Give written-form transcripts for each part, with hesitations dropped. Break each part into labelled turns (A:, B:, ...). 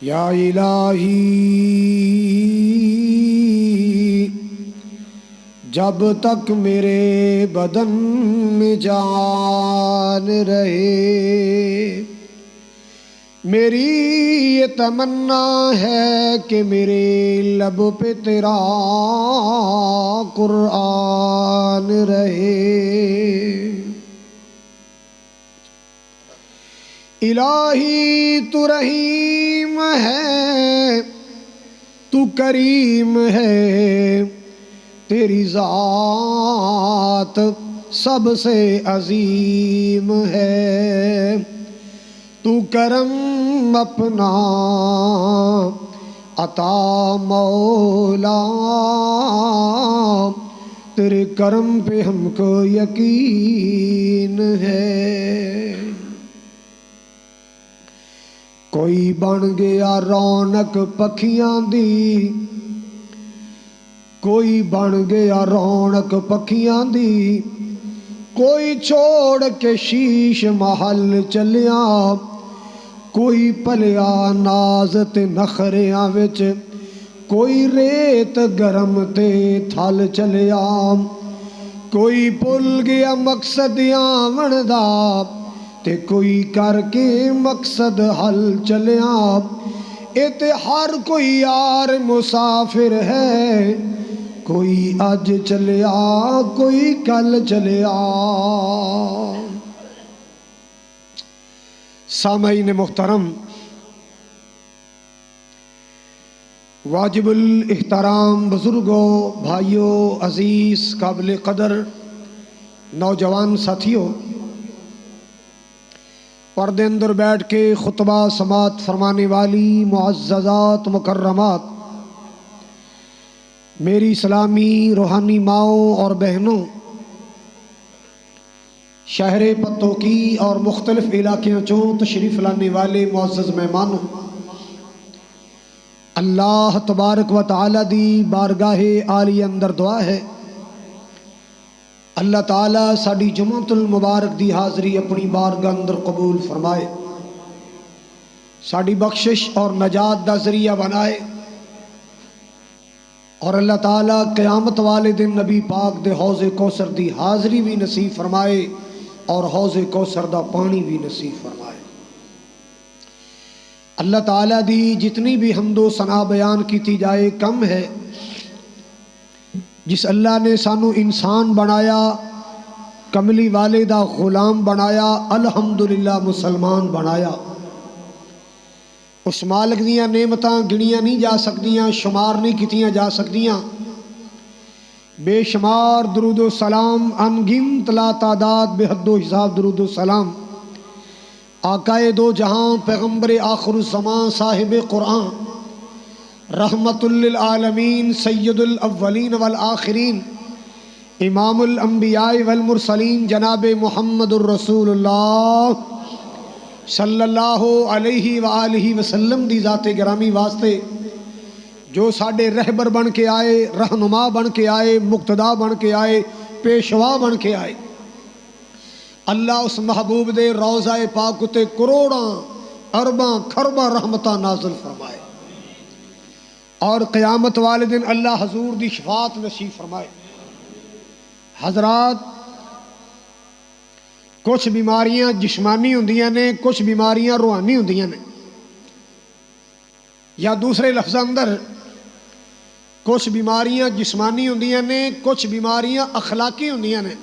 A: یا الہی جب تک میرے بدن میں جان رہے، میری یہ تمنا ہے کہ میرے لب پہ تیرا قرآن رہے۔ الہی تو رحیم ہے، تو کریم ہے، تیری ذات سب سے عظیم ہے۔ تو کرم اپنا عطا مولا، تیرے کرم پہ ہم کو یقین ہے۔ کوئی بن گیا رونق پکھیاں دی، کوئی بن گیا رونق پکھیاں دی، کوئی چھوڑ کے شیش محل چلیا، کوئی پلیا ناز تے نخریاں وچ، کوئی ریت گرم تے تھل چلیا، کوئی بھول گیا مقصد آمن دا، تے کوئی کر کے مقصد حل چلیا۔ اے تے ہر کوئی یار مسافر ہے، کوئی اج چلیا کوئی کل چلیا۔ سامعین محترم، واجب الاحترام بزرگوں، بھائیوں، عزیز قابل قدر نوجوان ساتھیوں، پردے اندر بیٹھ کے خطبہ سماعت فرمانے والی معززات مکرمات، میری اسلامی روحانی ماؤں اور بہنوں، شہر پتوکی اور مختلف علاقوں چوں تشریف لانے والے معزز مہمانوں، اللہ تبارک و تعالی دی بارگاہ عالی اندر دعا ہے اللہ تعالیٰ ساڈی جمعۃ المبارک دی حاضری اپنی بارگاہ اندر قبول فرمائے، ساڈی بخشش اور نجات دا ذریعہ بنائے، اور اللہ تعالیٰ قیامت والے دن نبی پاک دے حوض کوثر دی حاضری بھی نصیب فرمائے اور حوض کوثر دا پانی بھی نصیب فرمائے۔ اللہ تعالیٰ دی جتنی بھی حمد و ثنا بیان کیتی جائے کم ہے۔ جس اللہ نے سانو انسان بنایا، کملی والے دا غلام بنایا، الحمدللہ مسلمان بنایا، اس مالک دیاں نعمتاں گنیاں نہیں جا سکدیاں، شمار نہیں کیتیاں جا سکدیاں۔ بے شمار درود و سلام، انگنت لا تعداد بے حد و حساب درود و سلام آقائے دو جہاں، پیغمبر آخر الزمان، صاحب قرآن، رحمت للعالمین، سید الاولین والآخرین، امام الانبیاء والمرسلین، جناب محمد الرسول اللہ صلی اللہ علیہ وآلہ وسلم دی ذات گرامی واسطے، جو ساڈے رہبر بن کے آئے، رہنما بن کے آئے، مقتدا بن کے آئے، پیشوا بن کے آئے۔ اللہ اس محبوب دے روضہ پاک تے کروڑاں ارباں کھرباں رحمتاں نازل فرمائے، اور قیامت والے دن اللہ حضور دی شفاعت نصیب فرمائے۔ حضرات، کچھ بیماریاں جسمانی ہوندیاں نے، کچھ بیماریاں روحانی ہوندیاں نے، یا دوسرے لفظ اندر کچھ بیماریاں جسمانی ہوندیاں نے، کچھ بیماریاں اخلاقی ہوندیاں نے۔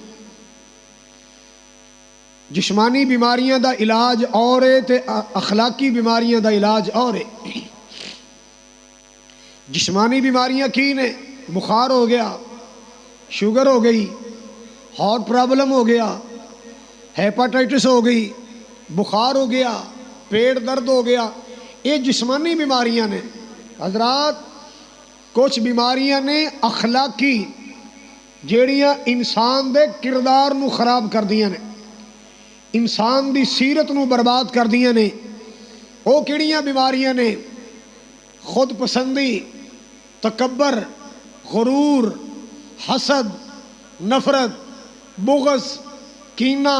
A: جسمانی بیماریاں دا علاج اور ہے تے اخلاقی بیماریاں دا علاج اور ہے۔ جسمانی بیماریاں کی نے؟ بخار ہو گیا، شوگر ہو گئی، ہارٹ پرابلم ہو گیا، ہیپاٹائٹس ہو گئی، بخار ہو گیا، پیٹ درد ہو گیا، یہ جسمانی بیماریاں نے۔ حضرات، کچھ بیماریاں نے اخلاقی، جیڑیاں انسان دے کردار نو خراب کر دیاں نے، انسان دی سیرت نو برباد کر دیاں نے۔ وہ کیڑیاں بیماریاں نے؟ خود پسندی، تکبر، غرور، حسد، نفرت، بغض، کینہ،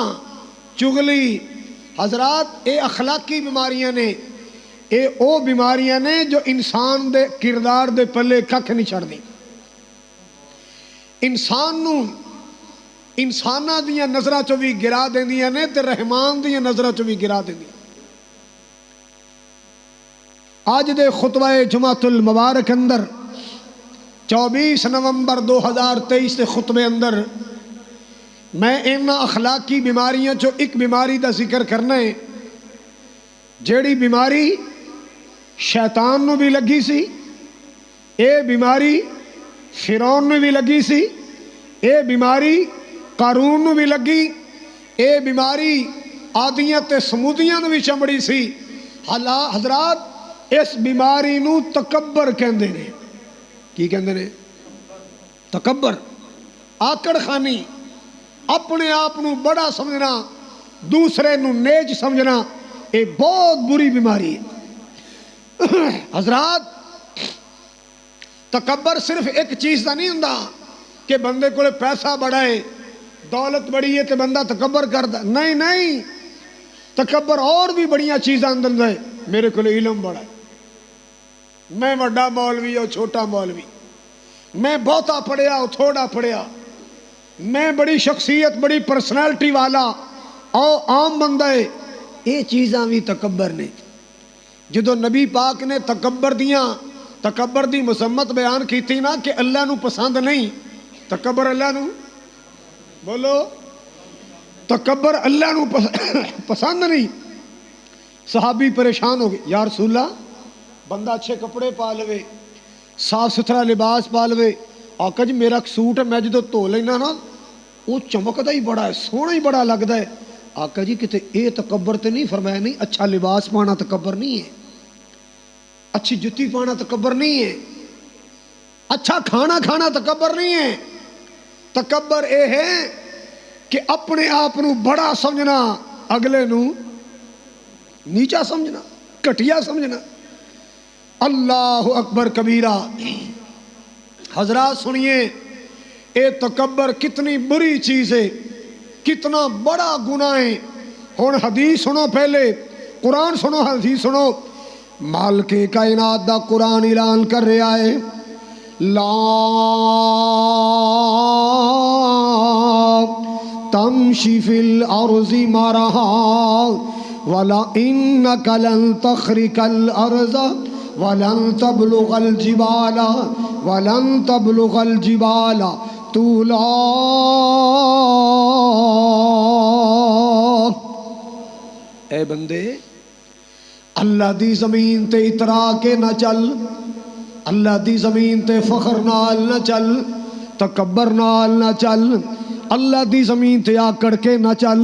A: چغلی۔ حضرات، اے اخلاقی بیماریاں نے، یہ وہ بیماریاں نے جو انسان دے کردار دے پلے کھ نہیں چھڑ دی. انسان نو انساناں دیاں نظراں چوں بھی گرا دیندیاں نے تے رحمان دیاں نظراں چوں بھی گرا دیندیاں. آج دے خطبہ جمعۃ المبارک اندر 24 نومبر 2023 دے خطبے اندر میں انہاں اخلاقی بیماریاں چوں ایک بیماری دا ذکر کرنا ہے جیڑی بیماری شیطان نو بھی لگی سی. اے بیماری فرعون نو بھی لگی سی. اے بیماری قارون نو بھی لگی. اے بیماری عادیاں تے سمودیاں نو بھی چمڑی سی. حضرات اس بیماری نو تکبر کہندے نے. کی کہندے نے؟ تکبر. آکڑ خانی، اپنے آپ نو بڑا سمجھنا، دوسرے نو نیج سمجھنا، یہ بہت بری بیماری ہے. حضرات تکبر صرف ایک چیز دا نہیں ہوندا کہ بندے کو پیسہ بڑا ہے، دولت بڑی ہے تو بندہ تکبر کرتا. نہیں نہیں، تکبر اور بھی بڑیاں چیزاں اندر ہے. میرے کو علم بڑا ہے، میں بڑا مولوی اور چھوٹا مولوی، میں بہتا پڑھیا اور تھوڑا پڑھیا، میں بڑی شخصیت بڑی پرسنالٹی والا اور عام بندہ ہے. یہ چیزاں بھی تکبر نے. جدو نبی پاک نے تکبر دی مذمت بیان کی تھی نا کہ اللہ نو پسند نہیں تکبر. اللہ نو بولو، تکبر اللہ نو پسند نہیں. صحابی پریشان ہو گئے، یا رسول اللہ بندہ اچھے کپڑے پا لوے، صاف ستھرا لباس پا لوے. آقا جی میرا سوٹ ہے میں جدو دھو لینا نا وہ چمکدا ہی بڑا ہے، سونا ہی بڑا لگتا ہے. آقا جی کتے اے تکبر تے نہیں فرمایا. نہیں، اچھا لباس پانا تکبر نہیں ہے، اچھی جتی پانا تکبر نہیں ہے، اچھا کھانا کھانا تکبر نہیں ہے. تکبر اے ہے کہ اپنے آپ نو بڑا سمجھنا، اگلے نو نیچا سمجھنا، گھٹیا سمجھنا. اللہ اکبر کبیرہ. حضرات سنیے، اے تکبر کتنی بری چیز ہے، کتنا بڑا گناہ ہے. ہن حدیث سنو، پہلے قرآن سنو، حدیث سنو. مالک کائنات دا قرآن اعلان کر رہا ہے، لا تمشی فی الارض مرحا ولا انک لن تخرق الارض ولن تبلغ الجبال طولا. اے بندے اللہ دی زمین تے اترا کے نہ چل، اللہ دی زمین تے فخر نال نہ چل، تکبر نال نہ چل، اللہ دی زمین تے آکڑ کے نہ چل،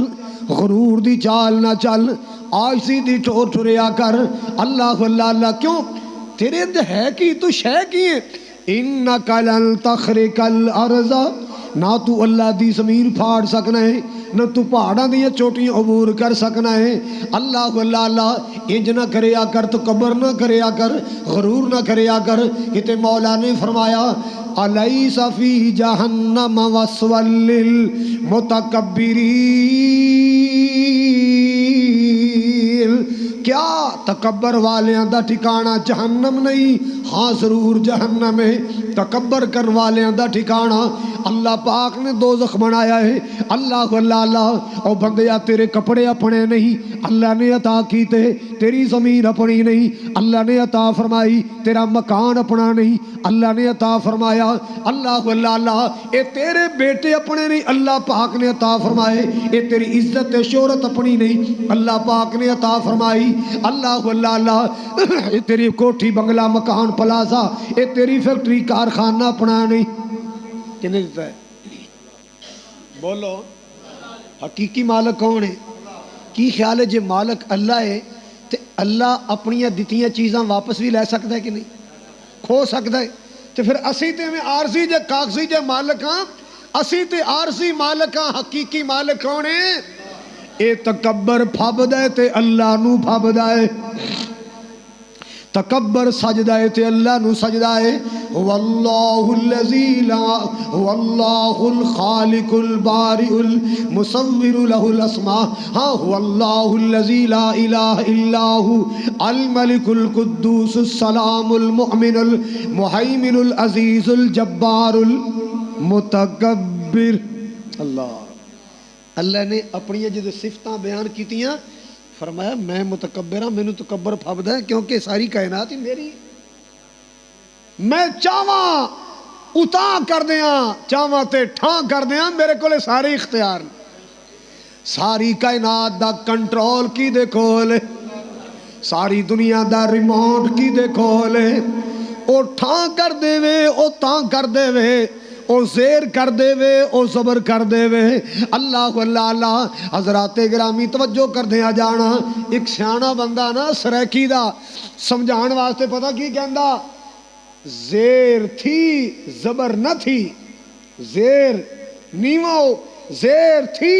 A: غرور دی چال نہ چل، عاجزی دی ٹھور ٹھریا کر. اللہ اللہ اللہ. کیوں؟ تیرے اندر ہے کی، تو شے کی ہے. انک لن تخرق الارض، نہ تو اللہ دی زمین پھاڑ سکنا ہے، نہ تو پہاڑاں دیا چوٹیاں عبور کر سکنا ہے. اللہ اللہ اللہ. انج نہ کریا کر، تکبر نہ کریا کر، غرور نہ کریا کر. کتے مولا نے فرمایا الیس فی جہنم مثوی للمتکبرین. کیا تکبر والیاں دا ٹھکانہ جہنم نہیں؟ ہاں ضرور جہنم ہے. تکبر کرنے والیاں دا ٹھکانہ اللہ پاک نے دوزخ بنایا ہے. اللہ اللہ اللہ. او بندیا تیرے کپڑے اپنے نہیں اللہ نے عطا کیتے، تیری زمین اپنی نہیں اللہ نے عطا فرمائی، تیرا مکان اپنا نہیں اللہ نے عطا فرمایا. اللہ اللہ اللہ. اے تیرے بیٹے اپنے نہیں اللہ پاک نے عطا فرمائے. اے تیری عزت شہرت اپنی نہیں اللہ پاک نے عطا فرمائی. اللہ اللہ اللہ. اے تیری کوٹھی بنگلہ مکان پلازا، اے تیری فیکٹری کارخانہ اپنا نہیں. کنے دیتا ہے؟ بولو. حقیقی مالک کون ہے؟ کی خیال ہے جے مالک اللہ ہے تو اللہ اپنی دتیاں چیزاں واپس بھی لے سکتا ہے کہ نہیں؟ کھو سکتا ہے. تو پھر اسی تے میں عارضی جے کاغذی جے مالک ہاں، اسی تے عارضی مالک ہاں. حقیقی مالک کون ہے؟ اے تکبر پھب دے تے اللہ نو پھب دے. تکبر سجدہ ہے تے اللہ نو سجدہ ہے واللہ الذی لا واللہ الخالق البارئ المصور له الاسماء ہاں واللہ الذی لا الہ الا هو الملک القدوس السلام المؤمن المہیمن العزیز الجبار المتکبر. اللہ نے اپنی جدو صفتاں بیان کیتیاں فرمایا میں متکبر ہاں مینوں تکبر پھبدا ہے کیونکہ ساری کائنات ہی میری میں چاواں اتاں کر دیاں چاواں تے ٹھاں کر دیاں میرے کولے سارے اختیار ساری کائنات دا کنٹرول کی دے کول ساری دنیا دا ریموٹ کی دے کول او ٹھاں کر دے وے او تاں کر دے وے او زیر کر دے وے او زبر کر دے وے اللہ اللہ. حضرات گرامی توجہ کر دیا جانا ایک سیاںا بندہ نا سریکی دا سمجھان واسطے پتہ کی کہندا زیر تھی زبر نہ تھی زیر نیمو زیر تھی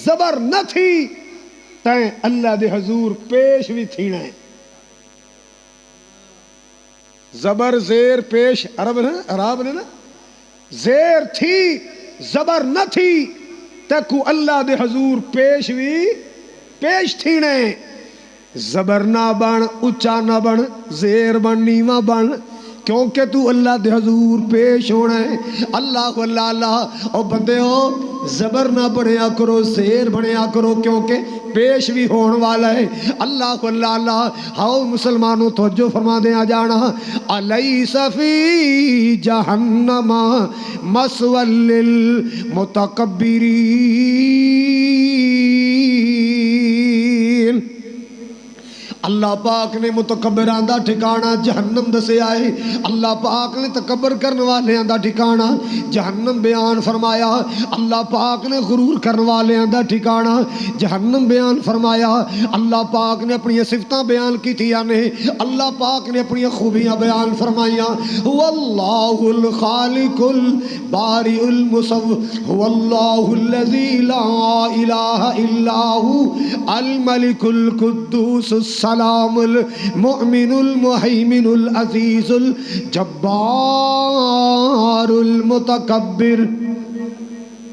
A: زبر نہ تھی تیں اللہ دے حضور پیش بھی تھینا ہے. زبر زیر پیش عرب نے نا زیر تھی زبر نہ تھی تکو اللہ دے حضور پیش بھی پیش تھینے زبر نہ بن اچا نہ بن زیر بن نیواں بن کیونکہ تو اللہ دے حضور پیش ہونا ہے. اللہ اللہ او بندے ہو زبر نہ بنیا کرو زیر بنیا کرو کیونکہ پیش بھی ہونے والا ہے. اللہ اللہ ہاؤ مسلمانوں توجہ فرما دیا جانا الیس فی جہنم مثوی للمتکبرین. اللہ پاک نے متکبران دا ٹھکانہ جہنم دسے آئے اللہ پاک نے تکبر کرنے والے دا ٹھکانہ جہنم بیان فرمایا اللہ پاک نے غرور کرنے والے دا ٹھکانہ جہنم بیان فرمایا اللہ پاک نے اپنی صفتاں بیان کی تھیا نے اللہ پاک نے اپنی خوبیاں بیان فرمائیاں واللہ الخالق البارئ المصور واللہ الذی لا الہ الا هو الملک القدوس السلام المؤمن المہیمن العزیز الجبار المتکبر.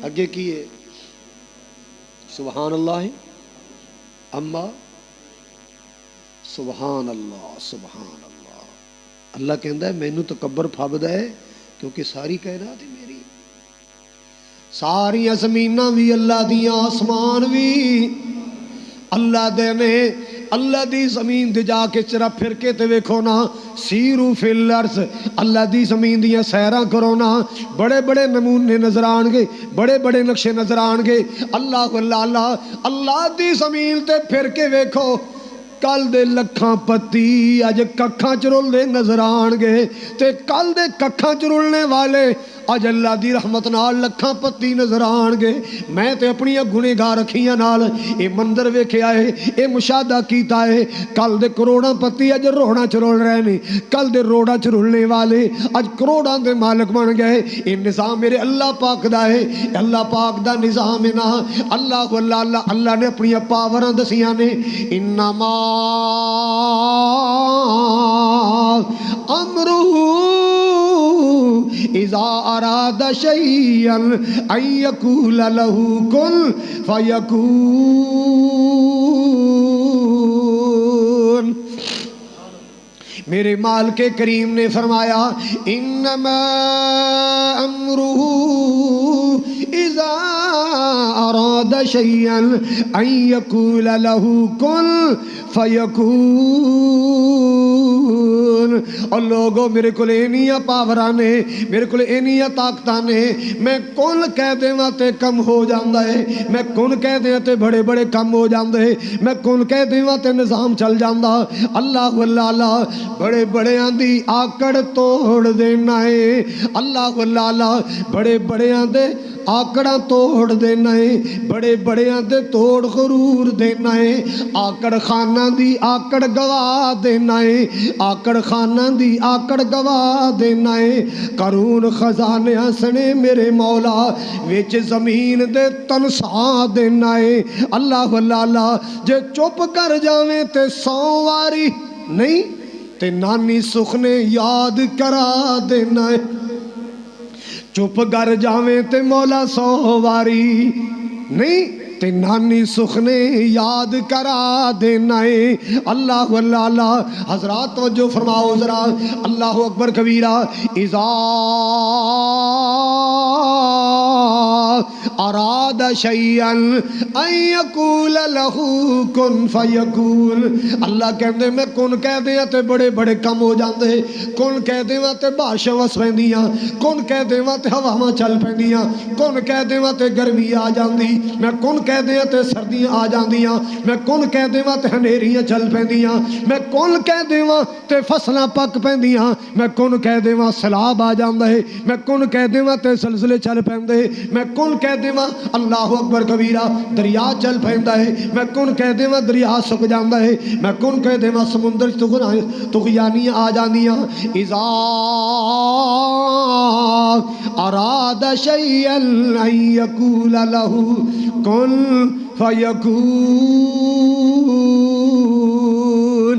A: اگے کیے سبحان اللہ اما سبحان اللہ سبحان اللہ. اللہ کہندا ہے مینوں تکبر پھبدا ہے کیونکہ ساری کائنات ہی میری ساری زمیناں بھی اللہ دیاں آسمان بھی اللہ دے نے اللہ دی زمین دے جا کے چرا پھر کے تے ویکھو نا سیرو فی الارض اللہ دی زمین دیاں سیراں کرو نا بڑے بڑے نمونے نظر آن گے بڑے بڑے نقشے نظر آن گے. اللہ اللہ اللہ دی زمین تے پھر کے ویکھو کل دے لکھاں پتی اج ککھاں چرول دے نظر آن گے تے کل دے ککھاں چرولنے والے اج اللہ دی رحمت نال لکھاں پتی نظر آن گے. میں تے اپنی گنہگار اکھیاں نال اے منظر ویکھیا ہے اے مشاہدہ کیتا ہے کل دے کروڑاں پتی اج روڑاں چرول رہے نے کل دے روڑاں چرولنے والے اج کروڑاں دے مالک بن گئے. اے نظام میرے اللہ پاک دا ہے اللہ پاک دا نظام ہے نا. اللہ اللہ اللہ نے اپنی پاوراں دسیاں نے انما امرہ اذا اراد شیئا ان یقول له کن فیکون. میرے مالک کریم نے فرمایا انما امرہ اذا اراد شیئا ان یقول له کن فیکون. اور لوگوں میرے کو اینیاں پاوراں نے میرے کو اینیاں طاقتاں نے میں کون کہہ دیواں تے کم ہو جاندا ہے میں کون کہہ دیواں تے بڑے بڑے کم ہو جاندے میں کون کہہ دیواں تے نظام چل جاندا. اللہ اللہ بڑے بڑے آندی آکڑ توڑ دینا ہے اللہ اللہ بڑے بڑے آندے آکڑاں توڑ دینا ہے بڑے بڑے آندے توڑ غرور دینا ہے آکڑ خانہ دی آکڑ گوا دینا ہے آکڑ خانہ دی آکڑ گوا دینا ہے. قارون خزانے سنے میرے مولا وچ زمین دے تنسا دینا ہے. اللہ اللہ جے چپ کر جاویں تے 100 واری نہیں تے نانی سکھ نے یاد کرا دینا ہے چپ گر جاویں تے مولا سو واری نہیں تے نانی سکھ نے یاد کرا دینا ہے اللہ اللہ اللہ حضرات توجہ فرماؤ ذرا اللہ اکبر کبیرہ اذا اراد شیئا ان یقول له کن فیکون اللہ کہندے میں کن کہہ دیاں تے بڑے بڑے کم ہو جاندے کن کہہ دیواں تے بارشاں وس پیندیاں کن کہہ دیواں تے ہواواں چل پیندیاں کن کہہ دیواں تے گرمی آ جاندی میں کن کہہ دیاں تے سردیاں آ جاندیاں میں کن کہہ دیواں تے ہنیریاں چل پیندیاں میں کن کہہ دیواں تے فصلاں پک پیندیاں میں کن کہہ دیواں سیلاب آ جاندا ہے میں کن کہہ دیواں تے زلزلے چل پیندے میں کن کہہ دیواں اللہ اکبر کبیرہ دریا چل پیندا ہے میں کن کہہ دیواں دریا سک جاندا ہے میں کن کہہ دیواں سمندر طغیانیاں آ جاندیاں اذا اراد شیئا ان یقول له کن فیکون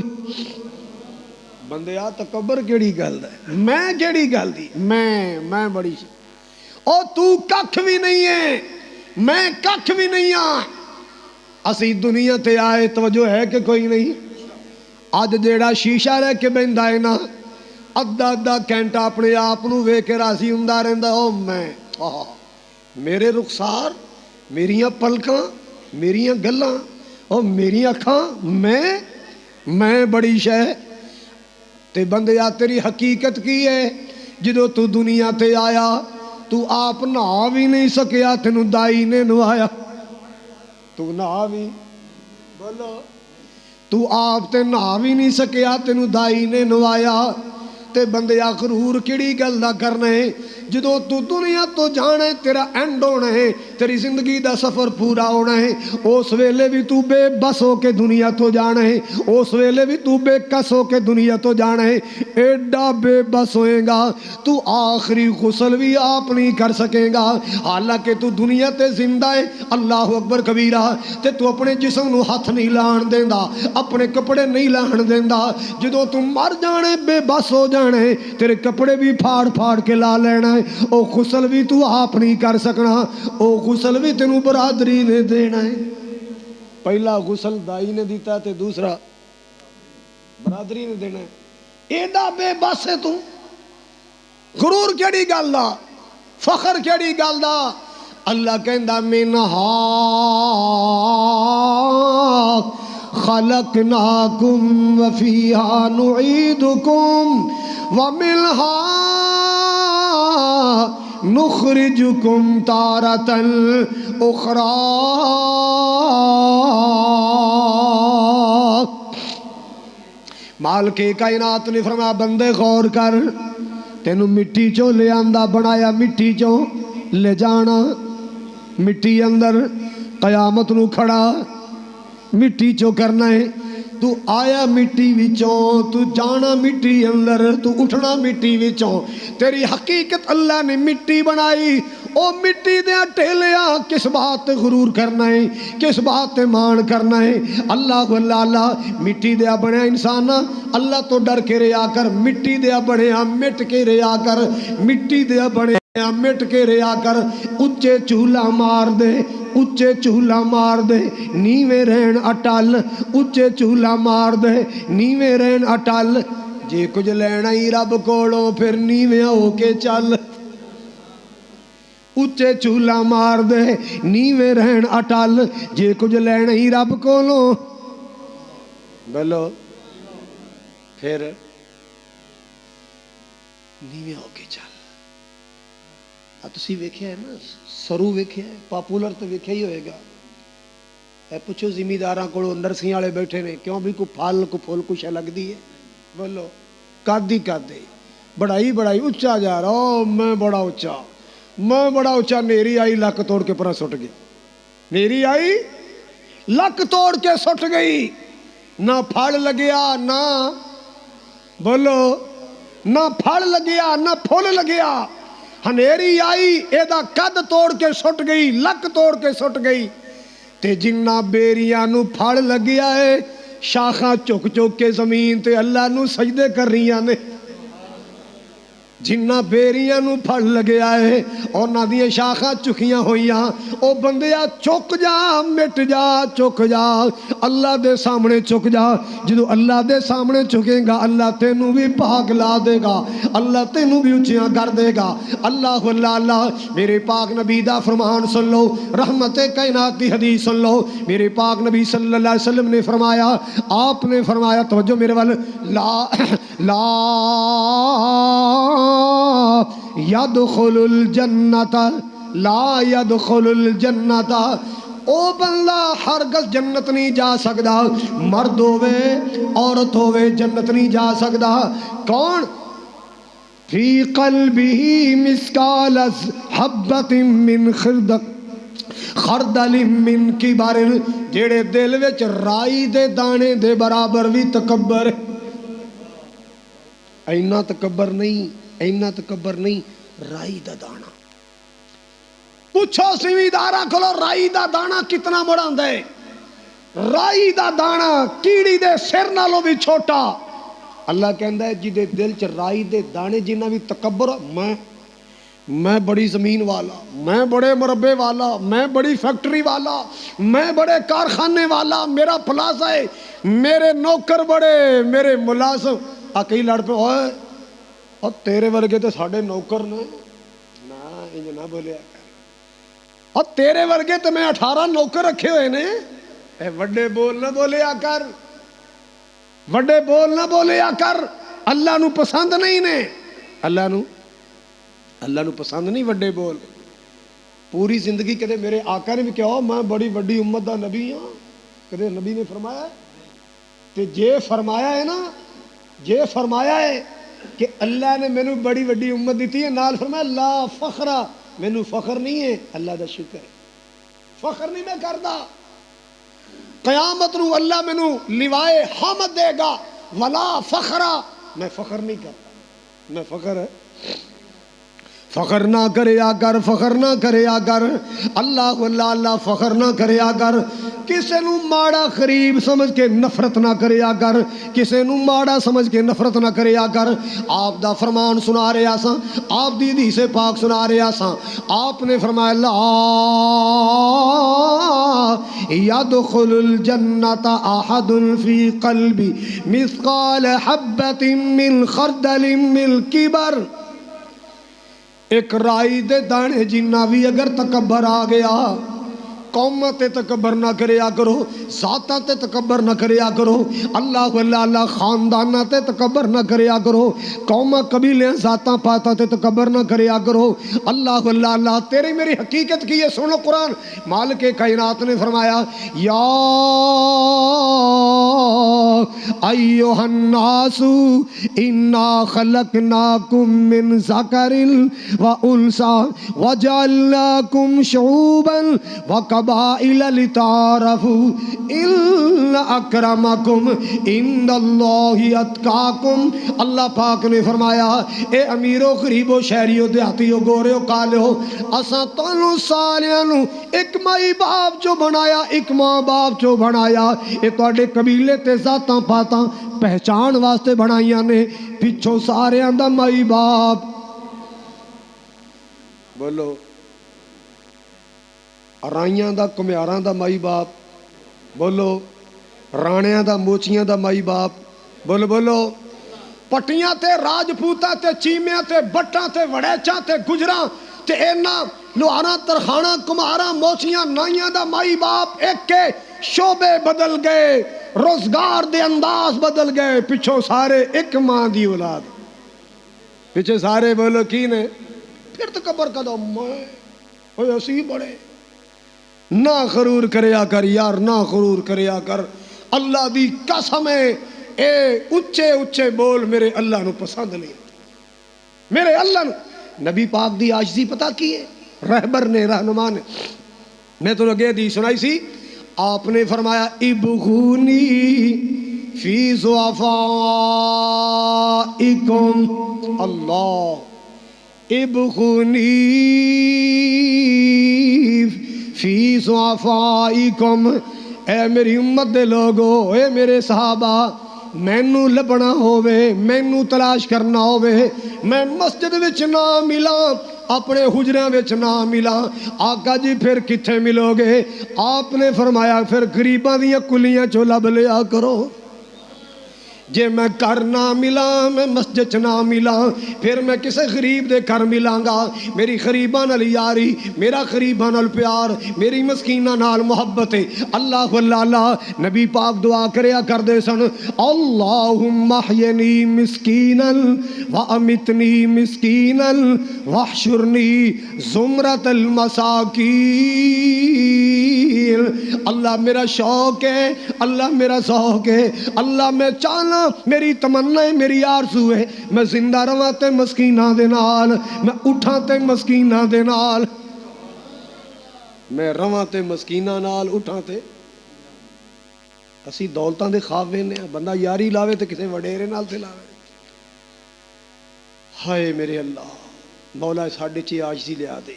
A: بندیا تکبر کیڑی گل ہے میں کیڑی گل دی میں بڑی او تو ککھ بھی نہیں ہے میں ککھ بھی نہیں ہاں اسی دنیا تے آئے توجہ ہے کہ کوئی نہیں اج جیڑا شیشہ رہ کے بہندا ہے نا ادھا ادھا گھنٹہ اپنے آپ نو ویکھ کے راضی ہوندا رہندا او میں میرے رخسار میریاں پلکاں میریاں گلاں او میری اکھاں میں بڑی شے تے بندیا تیری حقیقت کی ہے جدو تو دنیا تے آیا تو آپ نہا بھی نہیں سکیا تینوں دائی نے نوایا تو نہا بھی بولو تو آپ تے نہا بھی نہیں سکیا تینوں دائی نے نوایا تے بندیا غرور کیڑی گل دا کرنا ہے جدو تو دنیا تو جانا ہے تیرا اینڈ ہونا ہے تیری زندگی دا سفر پورا ہونا ہے اس ویلے بھی تو بے بس ہو کے دنیا تو جانا ہے اس ویلے بھی تو بے کس ہو کے دنیا تو جانا ہے ایڈا بے بس ہوئے گا تو آخری غسل بھی آپ نہیں کر سکے گا حالانکہ تو دنیا تے زندہ ہے اللہ اکبر کبیرہ تے تو اپنے جسم نو ہاتھ نہیں لان دیندا اپنے کپڑے نہیں لان دیندا جدو تو مر جانے بے بس ہو جانے تیرے کپڑے بھی پھاڑ پھاڑ کے لا لینا ہے او غسل بھی تو آپ نہیں کر سکنا او غسل بھی تینوں برادری نے دینا ہے پہلا غسل دائی نے دیتا تے دوسرا برادری نے دینا ہے ایڈا بے بس ہے تو غرور کیڑی گل دا فخر کیڑی گل دا اللہ کہندا منہا خلقناکم وفیہا نعیدکم ومنہا نخرجکم تارۃ اخری مالک کائنات نے فرمایا بندے غور کر تینوں مٹی چوں لے آندا بنایا مٹی چوں لے جانا مٹی اندر قیامت نو کھڑا مٹی چوں کرنا ہے تو آیا مٹی وچوں تو جانا مٹی اندر تو اٹھنا مٹی وچوں تیری حقیقت اللہ نے مٹی بنائی او مٹی دیا ٹھیلیا کس بات تے غرور کرنا ہے کس بات تے مان کرنا ہے اللہ اللہ مٹی دیا بنیا انسان اللہ تو ڈر کے رہا کر مٹی دیا بنیا مٹ کے رہا کر مٹی دیا بنیا مٹ کے رہا کر اچے چولہا مار دے اچے چولہا مار دے نیویں رہن اٹل اچے چولہا مار دے نیویں رہن اٹل جے کچھ لینا ہی رب کولوں پھر نیویں ہو کے چل اچے چولہا مار دے نیویں رہن اٹل جے کچھ لینا ہی رب کولوں بولو پھر نیویں ہو کے چل تسی ویکھیا ہے نا سرو ویکھیا ہے پاپولر تو ویکھیا ہی ہوئے گا اے پوچھو زمینداراں کولوں نرسیاں والے بیٹھے نے کیوں بھی کوئی پھل کو پھول کچھ لگدی ہے بولو کادی کادے بڑائی بڑائی اچا جا رہا او میں بڑا اچا نیری آئی لک توڑ کے پرا سٹ گئی نیری آئی لک توڑ کے سٹ گئی نہ پھل لگیا نہ بولو نہ پھل لگیا نہ پھول لگیا ہنیری آئی ایدہ قد توڑ کے سٹ گئی لک توڑ کے سٹ گئی تے جنہ بیریاں نو پھڑ لگیا ہے شاخاں چک چک کے زمین تے اللہ نو سجدے کر رہی نے جنہ بیریاں نو پھل لگے آئے انہاں دی شاخاں چکیاں ہوئیاں او بندیا چک جا مٹ جا چک جا اللہ دے سامنے چک جا جدو اللہ دے سامنے چکے گا اللہ تینوں بھی پاک لا دے گا اللہ تینوں بھی اونچیاں کر دے گا اللہ اللہ اللہ میرے پاک نبی دا فرمان سن لو رحمت کائنات دی حدیث سن لو میرے پاک نبی صلی اللہ علیہ وسلم نے فرمایا آپ نے فرمایا توجہ میرے وال لا یدخل الجنت لا یدخل الجنت او بندہ ہرگز جنت نہیں جا سکدا مرد ہوئے عورت ہوئے جنت نہیں جا سکدا کون فی قلبہ مثقال حبۃ من خردل من کبر جڑے دل وچ رائی دے دانے دے برابر بھی تکبر اینا تکبر نہیں رائی دا دانا پوچھو سیمیدارا کھلو رائی دا دانا کتنا بڑا ہے رائی دا دانا کیڑی دے سر نالوں بھی چھوٹا اللہ کہندا ہے جی دے دل چ رائی دے دانے جنہ بھی تکبر میں بڑی زمین والا میں بڑے مربے والا میں بڑی فیکٹری والا میں بڑے کارخانے والا میرا پلازا ہے میرے نوکر بڑے میرے ملازم کئی لڑ پہ ہوئے اور تیرے ورگے تے ساڑھے نوکر نے نا انج نہ بولیا کر اور تیرے ورگے تے میں 18 نوکر رکھے ہوئے نے اے وڈے بول نہ بولیا کر وڈے بول نہ بولیا کر اللہ نو پسند نہیں نے اللہ نو پسند نہیں وڈے بول پوری زندگی کدے میرے آقا نے بھی کہا میں بڑی وڈی امت دا نبی ہاں کدے نبی نے فرمایا تے جے فرمایا ہے نا جے فرمایا ہے کہ اللہ نے مینو بڑی وڈی امت دیتی ہے نال فرمایا لا فخرہ مینو فخر نہیں ہے اللہ دا شکر فخر نہیں میں کردا قیامت نو اللہ مینو لوائے حمد دے گا ولا فخرہ میں فخر نہیں کرتا میں فخر نہ کریا کر فخر نہ کریا کر اللہ اللہ اللہ فخر نہ کریا کر کسے نو ماڑا قریب سمجھ کے نفرت نہ کریا کر کسے نو ماڑا سمجھ کے نفرت نہ کریا کر آپ دا فرمان سنا رہے آساں آپ دی حدیث پاک سنا رہے آساں آپ نے فرمایا لا یدخل الجنت احد فی قلبی مثقال حبۃ من خردل من کبر ایک رائی دے دانے جنہ بھی اگر تکبر آ گیا قومت تے تکبر نہ کریا کرو ذاتاں تے تکبر نہ کریا کرو اللہ اللہ اللہ خاندانہ تے تکبر نہ کریا کرو قومہ قبیلیں ذاتاں پاتاں تے تکبر نہ کریا کرو اللہ اللہ اللہ تیری میری حقیقت کی یہ سنو قرآن مالک کائنات نے فرمایا یا ایوہ الناس انا خلقناکم من ذکر و انسا وجعلناکم شعوبا وقبائل لتعارفوا ان اکرمکم عند اللہ اتقاکم اللہ پاک نے فرمایا اے امیرو غریبو شہریو دیہاتیو گوریو کالیو اساں تانوں ساریاں نوں ایک مائی باپ جو بنایا ایک ماں باپ جو بنایا اے تواڈے قبیلے تے ذاتاں پاتاں پہچان واسطے بنائیاں نے پچھوں ساریاں دا مائی باپ بولو رائیاں دا کمیاراں دا مائی باپ بولو رانیاں دا موچیاں دا مائی باپ بولو بولو پٹیاں تے راجپوتاں تے چیمیاں تے بٹاں تے وڑیچاں تے گجراں تے اینا لوہاراں ترخاناں کماراں موچیاں نائیاں دا مائی باپ ایک کے شعبے بدل گئے روزگار دے انداز بدل گئے پچھو سارے ایک ماں دی اولاد پچھے سارے بولو کی نے پھر تکبر کا دو میں ہوئے اسی بڑے نہ غرور کریا کر یار نہ غرور کریا کر اللہ دی قسم ہے اے اچھے اچھے بول میرے اللہ نو پسند نہیں میرے اللہ نو نبی پاک دی عاجزی پتہ کی ہے رہبر نے رہنما نے میں تو لگے دی سنائی سی آپ نے فرمایا ابغونی فی ضعفائکم اللہ ابغونی فی ضعفائکم اے میری امت دے لوگو، اے میرے صحابہ، مینو لبنا ہووے، مینو تلاش کرنا ہووے، میں مسجد وچ نہ ملاں، اپنے حجریاں وچ نہ ملاں، آقا جی پھر کتھے ملو گے؟ آپ نے فرمایا پھر غریباں دیاں کلیاں چوں لب لیا کرو۔ جے میں گھر نہ ملاں، میں مسجد نہ ملاں، پھر میں کسے غریب دے گھر ملاں گا؟ میری غریباں نال یاری، میرا غریباں نال پیار، میری مسکیناں نال محبت ہے۔ اللہ اللہ نبی پاک دعا کریا کردے سن، اللہم احینی مسکینا وامتنی مسکینا واحشرنی زمرۃ المساکین۔ اللہ میرا شوق ہے، اللہ میرا ذوق ہے، اللہ میں چاہنا، میری تمنا ہے، میری آرزو ہے، میں زندہ رواں تے مسکیناں دے نال، میں اٹھاں تے مسکیناں دے نال، میں رواں تے مسکیناں نال، اٹھاں تے۔ اسی دولتاں دے خواب وینے ہیں، بندہ یاری لاوے تے کسے وڈیرے نال تے لاوے۔ ہائے میرے اللہ، مولا ساڈے چ عاجزی لیا دے،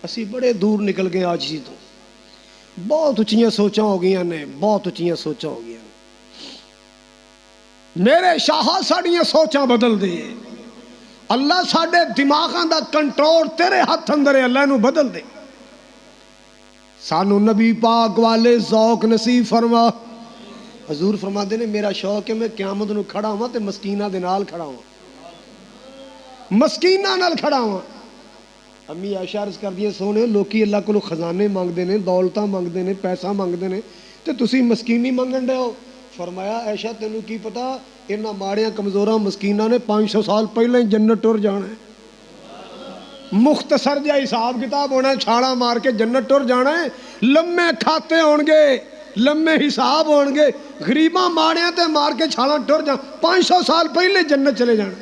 A: اسی بڑے دور نکل گئے عاجزی تو، بہت اچھیاں سوچاں ہو گئیاں نے، بہت اچھیاں سوچاں ہو گئیاں۔ میرے شاہ ساڑیاں سوچاں بدل دے، اللہ ساڑے دماغاں دا کنٹرول تیرے ہاتھ اندر ہے، اللہ نو بدل دے۔ سانو نبی پاک والے ذوق نصیب فرما۔ حضور فرما دے نے میرا شوق ہے میں قیامت نو کھڑا ہوں تے مسکینہ دے نال کھڑا ہوں، مسکینہ نال کھڑا ہوں۔ امی عائشہ عرض کر دیا سونے لوکی اللہ کو خزانے مانگ دے نے، دولتاں مانگ دے نے، پیسہ مانگ دے نے، تے تسی مسکینی مانگن دے ہو۔ فرمایا عائشہ تینوں کی پتا انہاں ماڑیاں کمزوراں مسکیناں نے 500 سال پہلے ہی جنت ٹر جانا ہے، مختصر جا حساب کتاب ہونا ہے، چھاڑا مار کے جنت ٹر جانا ہے، لمے کھاتے ہون گے، لمے حساب ہون گے، غریباں ماڑیاں تے مار کے چھاڑا ٹر جانا، 500 سال پہلے جنت چلے جانا۔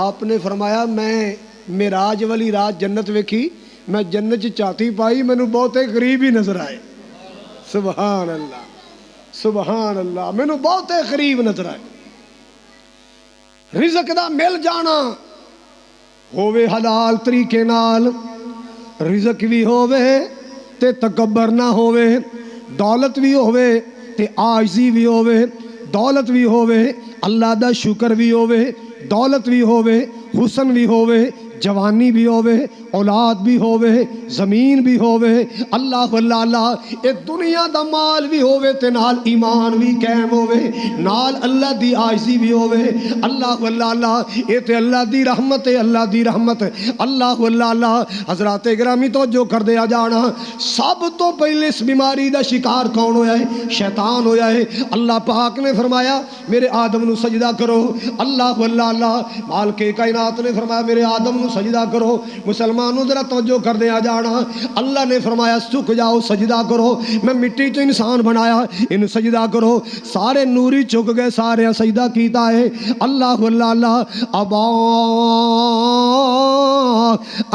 A: آپ نے فرمایا میں معراج والی رات جنت ویکھی، میں جنت چاتی پائی، مینوں بہتے غریب ہی نظر آئے۔ سبحان اللہ سبحان اللہ، مینوں بہتے غریب نظر آئے۔ رزق دا مل جانا ہووے حلال طریقے نال، رزق بھی ہووے تے تکبر نہ ہووے، دولت بھی ہووے تے عاجزی بھی ہووے، دولت بھی ہووے اللہ دا شکر بھی ہووے، دولت بھی ہووے، حسن بھی ہووے، جوانی بھی ہووے، اولاد بھی ہووے، زمین بھی ہووے، اللہ اللہ اللہ، اے دنیا دا مال بھی ہووے تے نال ایمان بھی قائم ہووے، نال اللہ دی عاجزی بھی ہووے، اللہ اللہ اللہ، اے تے اللہ دی رحمت ہے، اللہ دی رحمت، اللہ اللہ اللہ۔ حضرات گرامی توجہ کر دیا جانا، سب تو پہلے اس بیماری دا شکار کون ہویا ہے؟ شیطان ہویا ہے۔ اللہ پاک نے فرمایا میرے آدم نو سجدہ کرو، اللہ اللہ اللہ، مالک کائنات نے فرمایا میرے آدم نو سجدہ کرو۔ مسلمانوں ذرا توجہ کر دیا جانا، اللہ نے فرمایا سک جاؤ سجدہ کرو، میں مٹی چ انسان بنایا ان سجدہ کرو، سارے نوری چک گئے، سارے سجدہ کیتا ہے، اللہ اللہ اللہ۔ ابا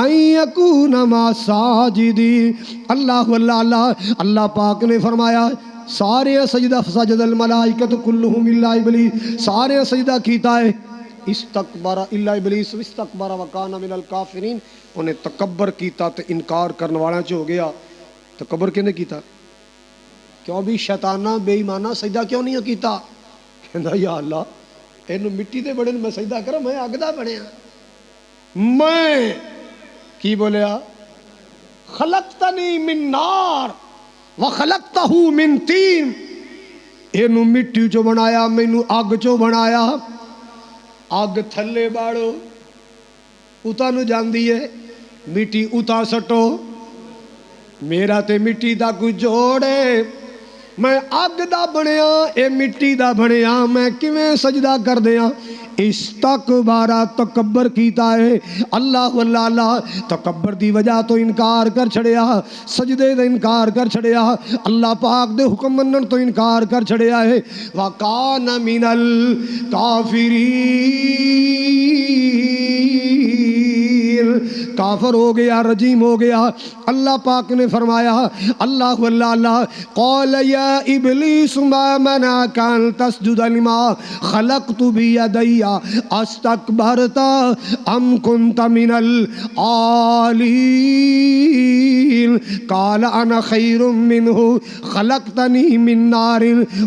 A: ان یکون مع ساجدین، اللہ اللہ اللہ، اللہ پاک نے فرمایا سارے سجدہ، فسجد الملائکۃ کلھم الا ابلیس، سارے سجدہ کیتا ہے، استکبر الا ابلیس استکبر وکان من الکافرین، انہیں تکبر کیتا تے انکار کرنے والا چ ہو گیا۔ تکبر کنے کیتا؟ کیوں بھی شیطانہ بے ایمانہ سجدہ کیوں نہیں کیتا؟ کہندا یا اللہ اینو مٹی دے بڑے میں سجدہ کرا، میں اگ دا بنیا، میں کی بولیا خلقتنی من نار وخلقتہ من طین، اینو مٹی چو بنایا مینو اگ چو بنایا، اگ تھلے باڑو اتا نو جاندی ہے، مٹی اتا سٹو، میرا تے مٹی دا کوئی جوڑے، میں اگ دا بنیا اے مٹی دا بنیا، میں کیویں سجدہ کر دیا؟ استکبارا تکبر کیتا ہے، اللہ اللہ اللہ، تکبر دی وجہ تو انکار کر چھڑیا، سجدے دا انکار کر چھڑیا، اللہ پاک دے حکم منن تو انکار کر چھڑیا ہے، وَقَانَ مِنَ الْكَافِرِينَ، کافر ہو گیا، رجیم ہو گیا۔ اللہ پاک نے فرمایا اللہ اللہ قال یا ابلیس ما منعک ان تسجد لما خلقت بیدی استکبرت ام کنت من العالین قال انا خیر منہ خلقتنی من نار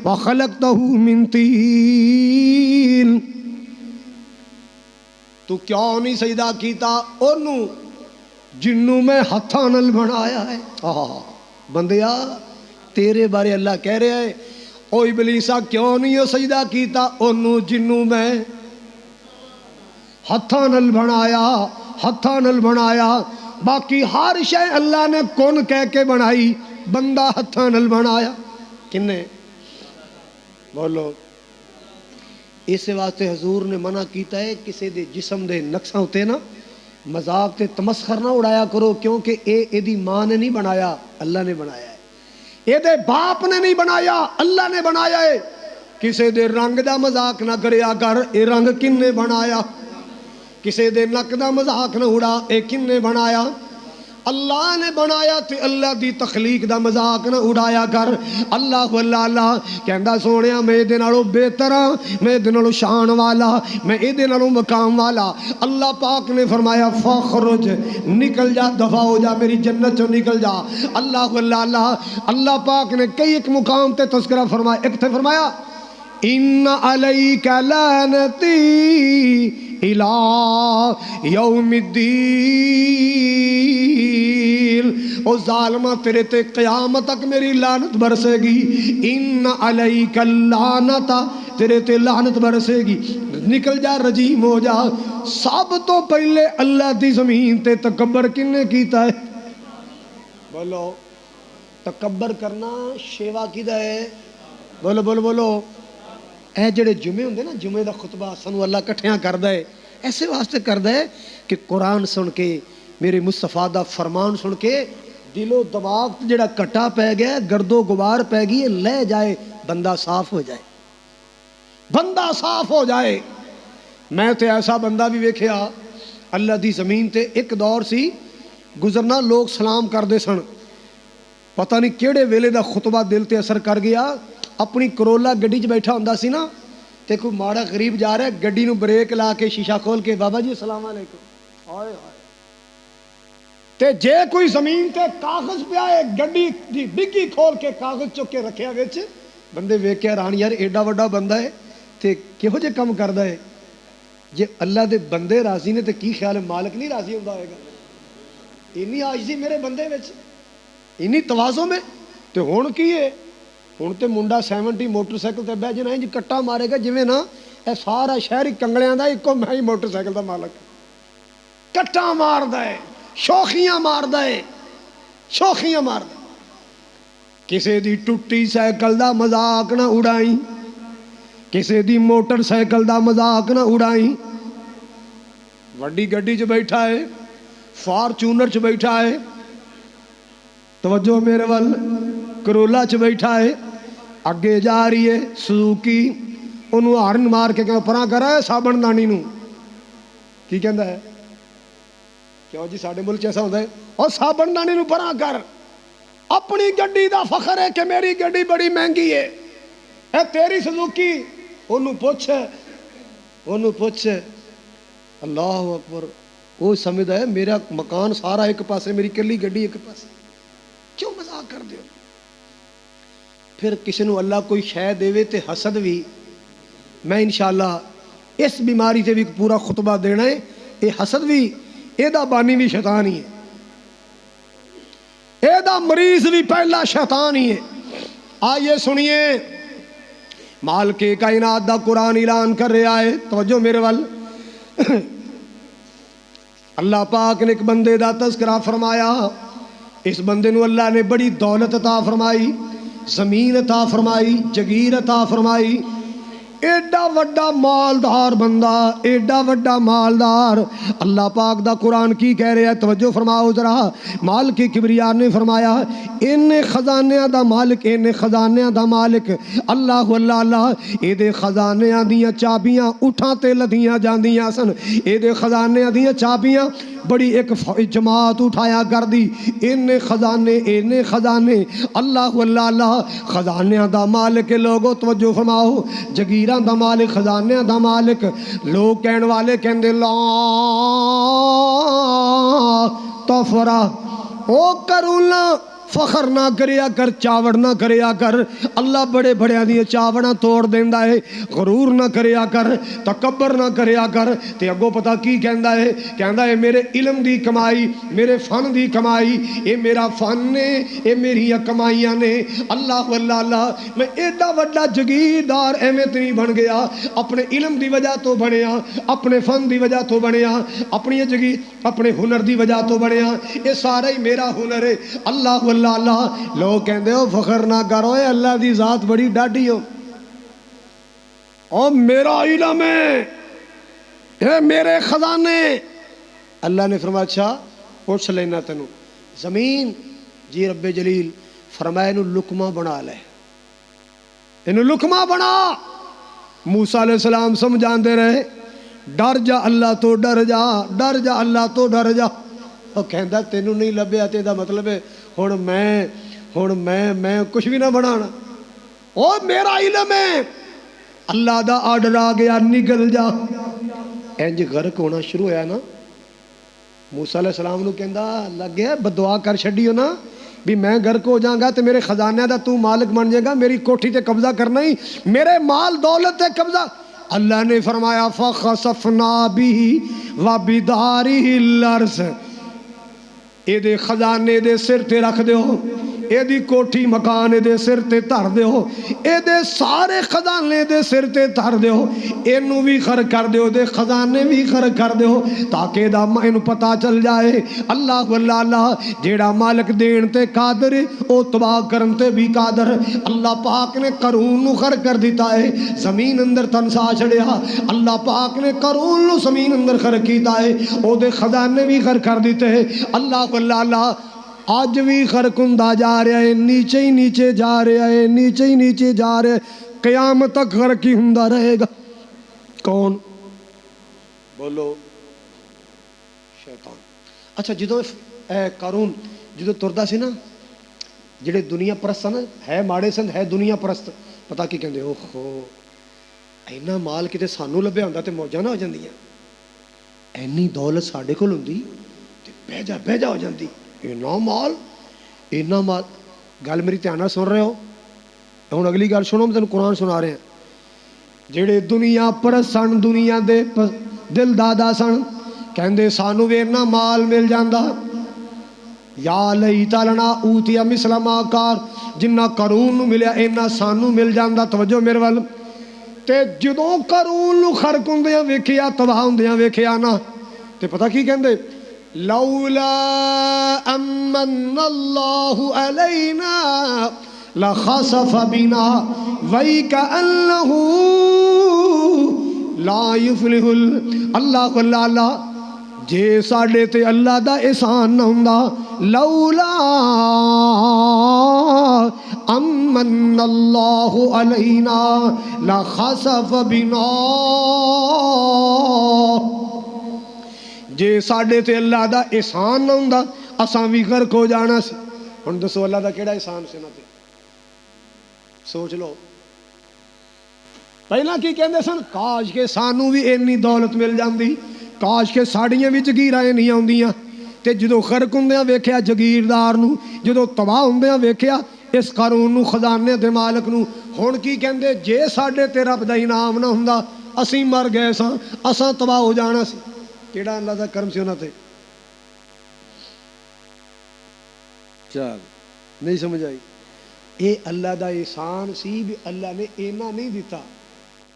A: وخلقتہ من طین۔ تو کیوں نہیں سجدہ کیتا اونوں جنوں میں ہتھاں نال بنایا ہے۔ بندیا تیرے بارے اللہ کہہ رہا ہے او ابلیسا کیوں نہیں ہو سجدہ کیتا اونوں جنوں میں ہتھاں نال بنایا، ہتھاں نال بنایا۔ باقی ہر شے اللہ نے کون کہہ کے بنائی، بندہ ہتھاں نال بنایا کنے؟ بولو۔ اس واسطے حضور نے منع کیتا ہے کسی دے جسم دے نقصاں ہوتے نا مذاق تے تمسخر نہ اڑایا کرو، کیونکہ اے دی ماں نے نہیں بنایا، اللہ نے بنایا ہے۔ اے دے باپ نے نہیں بنایا، اللہ نے بنایا ہے۔ کسی دے رنگ دا مذاق نہ کریا کر، اے رنگ کن نے بنایا؟ کسی دے نک دا مذاق نہ اڑا، اے کن نے بنایا؟ اللہ نے بنایا تے اللہ دی تخلیق دا مذاق نہ اڑایا کر۔ اللہ اللہ کہندا سونیا میں دے نالوں بہتر ہاں، میں دے نالوں شان والا، میں اے دے نالوں مقام والا۔ اللہ پاک نے فرمایا فخرج، نکل جا، دفع ہو جا، میری جنت چوں نکل جا۔ اللہ اللہ پاک نے کئی ایک مقام تے تذکرہ فرمایا، ایک تے فرمایا ان علیک لعنتی الى یوم الدین، او ظالمہ تیرے تے قیامت تک میری لعنت برسے گی۔ ان علیک اللعنت، تیرے تے لعنت برسے گی، نکل جا، رجیم ہو جا۔ سب تو پہلے اللہ دی زمین تے تکبر کن نے کیتا ہے؟ بولو۔ تکبر کرنا شیوا کیدا ہے؟ بولو بولو بولو۔ اے جڑے جمعے ہوندے نا، جمعے دا خطبہ سانو اللہ کٹھیاں کردا ہے، ایسے واسطے کردا ہے کہ قرآن سن کے، میرے مصطفیٰ دا فرمان سن کے دل و دماغ جڑا کٹا پہ گیا، گرد و غبار پہ گئی، لے جائے، بندہ صاف ہو جائے، بندہ صاف ہو جائے۔ میں تے ایسا بندہ بھی ویکھیا اللہ دی زمین تے، ایک دور سی گزرنا لوگ سلام کردے سن، پتہ نہیں کیڑے ویلے دا خطبہ دل تے اثر کر گیا۔ اپنی کرولا گڈی چ بیٹھا ہوندا سی نا تے کوئی ماڑا غریب جا رہا ہے، گڈی نو بریک لا کے شیشہ کھول کے بابا جی السلام علیکم، ہائے ہائے۔ تے جے کوئی زمین تے کاغذ پیا ہے، گڈی دی ڈگی کھول کے کاغذ چک کے رکھیا وچ، بندے ویکھ کے حیران، یار ایڈا وڈا بندہ ہے تے کہو جے کم کردا ہے۔ جے اللہ دے بندے راضی نے تے کی خیال ہے مالک نہیں راضی ہوندا ہوئے گا؟ اینی عاجزی میرے بندے وچ، اینی تواضع میں، تے ہن کی ہے؟ ہوں تو منڈا 70 موٹر سائیکل تے بہ جنا جی کٹا مارے گا، جویں نا اے سارا شہر ہی کنگلیاں دا، ایکو میں ہی موٹر سائیکل دا مالک، کٹا ماردا ہے، شوخیاں ماردا ہے، شوخیاں ماردا۔ کسے دی ٹوٹی سائیکل دا مذاق نہ اڑائی، کسے دی موٹر سائیکل دا مذاق نہ اڑائی۔ وڈی گڈی چ بیٹھا ہے، فارچونر چ بیٹھا ہے، توجہ میرے ول، کرولا چ بیٹھا ہے، اگے جا رہی ہے سوزوکی، انہوں ہارن مار کے کہ پراں کر ہے صابن دانی نو، کی کہندا ہے؟ کیوں جی ساڈے ملک ایسا ہوتا ہے، اور صابن دانی نو پراں کر۔ اپنی گڈی دا فخر ہے کہ میری گڈی بڑی مہنگی ہے، اے تیری سوزوکی، انہوں پوچھ، اللہ اکبر۔ وہ سمجھدا ہے میرا مکان سارا ایک پاسے، میری کلی گڈی ایک پاسے، کیوں مذاق کر دیو؟ پھر کسی نو اللہ کوئی شے دے تے حسد بھی، میں انشاءاللہ اس بیماری تے بھی پورا خطبہ دینا ہے۔ اے حسد بھی، اے دا بانی بھی شیطان ہی ہے، اے دا مریض بھی پہلا شیطان ہی ہے۔ آئیے سنیے، مالک کائنات دا قرآن اعلان کر رہا ہے، توجہ میرے وال۔ اللہ پاک نے ایک بندے دا تذکرہ فرمایا، اس بندے نو اللہ نے بڑی دولت عطا فرمائی، زمین عطا فرمائی، جگیر عطا فرمائی، ایڈا وڈا مالدار بندہ، ایڈا وڈا مالدار۔ اللہ پاک دا قرآن کی کہہ رہے ہیں، توجہ فرماؤ ذرا۔ مالک کبریاء نے فرمایا ان خزانیاں دا مالک، ان خزانیاں دا مالک اللہ اللہ، اے دے خزانیاں دیاں چابیاں اٹھاں تے لدیاں جاندیاں سن، اے دے خزانیاں دیاں چابیاں بڑی ایک جماعت اٹھایا کر دی، اینے خزانے اللہ اللہ اللہ خزانیاں دا مالک لوگو توجہ فرماؤ، جگیراں دا مالک خزانیاں دا مالک، لوگ کہن والے کہندے لا تفرح او کرونا فخر نہ کریا کر، چاوڑ نہ کریا کر، اللہ بڑے بڑیاں دی چاوڑاں توڑ دیندا ہے، غرور نہ کریا کر، تکبر نہ کریا کر، تے اگوں پتہ کی کہندا ہے میرے علم دی کمائی، میرے فن دی کمائی، اے میرا فن نے، اے میری کمائیاں نے، اللہ اللہ اللہ میں ایڈا وڈا جگیردار ایویں تے نہیں بن گیا، اپنے علم دی وجہ تو بنیا، اپنے فن دی وجہ تو بنیا، اپنے ہنر دی وجہ تو بنیا، اے سارا ہی میرا ہنر ہے، اللہ اللہ اللہ۔ لوگ کہندے ہو فخر نہ کرو، اے اللہ دی ذات بڑی ڈاڈی ہو، اور میرا علم ہے، اے میرے خزانے۔ اللہ نے فرمایا اچھا پوچھ لینا تینوں، زمین جی رب جلیل فرمایا انہوں لقمہ بنا لے، انہوں لقمہ بنا۔ موسیٰ علیہ السلام سمجھان دے رہے ڈر جا اللہ تو ڈر جا، ڈر جا اللہ تو ڈر جا۔ وہ کہندا تینوں نہیں لبیا تے دا مطلب ہے ہن میں کچھ بھی نہ بنانا، او میرا علم ہے، اللہ دا آرڈر آ گیا نکل جا۔ انج غرق ہونا شروع ہویا نا، موسیٰ علیہ السلام نو کہندا لگ گیا بدعا کر چھڈیو نا بھی میں غرق ہو جاؤں گا تے میرے خزانے دا تو مالک بن جائے گا، میری کوٹھی تے قبضہ کرنا ہی، میرے مال دولت تے قبضہ۔ اللہ نے فرمایا فخسفنا به وبداره الارض، اے دے خزانے دے سر تے رکھ دیو، اے دی کوٹھی مکان دے سر تے دھر دیو، اے دے سارے خزانے دے سر تے دھر دیو، اینو بھی خر کر دیو، دے خزانے بھی خر کر دیو، تاکہ دا اینو پتہ چل جائے اللہ اللہ اللہ جیڑا مالک دین تے قادر او تباہ کرن تے بھی قادر۔ اللہ پاک نے قارون نو خر کر دیتا ہے، زمین اندر تنسا چھڑیا، اللہ پاک نے قارون نو زمین اندر خر کیتا ہے، او دے خزانے بھی خر کر دیتے ہیں۔ اللہ اللہ اللہ آج بھی خرکندہ جا رہا ہے، نیچے ہی نیچے جا رہا ہے، نیچے ہی نیچے جا رہا ہے، قیامت تک خرکی ہندہ رہے گا۔ کون؟ بولو شیطان۔ اچھا جدو قارون جدو تردا سی نا، جڑے دنیا پرست نا، ہے ماڑے سن ہے دنیا پرست، پتہ کی کہندے اوہو اینا مال کتے سانو لبیا ہوندا تے موجاں نہ ہو جاندیاں، اینی دولت ساڈے کول ہوندی تے بہ جا ہو جاندی، اینا مال گل میری دھیان نال سن رہے ہو؟ ہن اگلی گل سنو، میں تینوں قرآن سنا رہے ہیں۔ جڑے دنیا پرست سن، دنیا دے دل دادا سن، کہندے سانو وی اینا مال مل جاندا، یا لیت لنا اوتی مثل ما کار، جنہ قارون نو ملیا اینا سانو مل جاندا۔ توجہ میرے ول، تے جدوں قارون نو خرک ہوندیاں ویکھیا، تباہ ہوندیاں ویکھیا نا، تے پتہ کی کہندے لولا امن اللہ علینا لخسف بنا وَيْكَأَنَّهُ لا يفلح اللہ اللہ اللہ جے ساڈے تے اللہ دا احسان نہ ہوندا، لولا امن اللہ علینا لخسف بنا، جے ساڈے تے اللہ دا احسان نہ ہوندا اساں بھی غرق ہو جانا سی۔ ہن دسو اللہ دا کیڑا احسان سی نا تے سوچ لو۔ پہلا کی کہندے سن کاش کے سانو بھی اینی دولت مل جاندی، کاش کے ساڑیاں بھی جگیراں نہیں آوندیاں، تے جدو خرک ہوندیاں ویکھیا جگیردار نو، جدو تباہ ہوندیاں ویکھیا اس قارون نو، خزانے دے مالک نو، ہن کی کہندے جے ساڈے تے رب دا انعام نہ ہوندا اسی مر گئے ساں، اساں تباہ ہو جانا سی۔ کیڑا اللہ دا کرم سی انہاں تے؟ چل نہیں سمجھ آئی؟ اے اللہ دا احسان سی بھی اللہ نے اینا نہیں دیتا،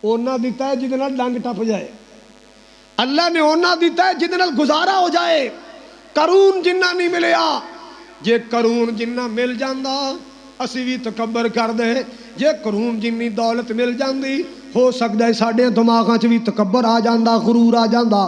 A: اونا دیتا ہے جدے نال ڈنگ ٹپ جائے، اللہ نے اونا دیتا ہے جدے نال گزارا ہو جائے۔ قارون جنہ نہیں ملیا، جے قارون جنہ مل جاندا اسی بھی تکبر کر دے، جے قارون جنی دولت مل جاندی ہو سکتا ہے ساڈے دماغاں چ بھی تکبر آ جاندا، غرور آ جاندا،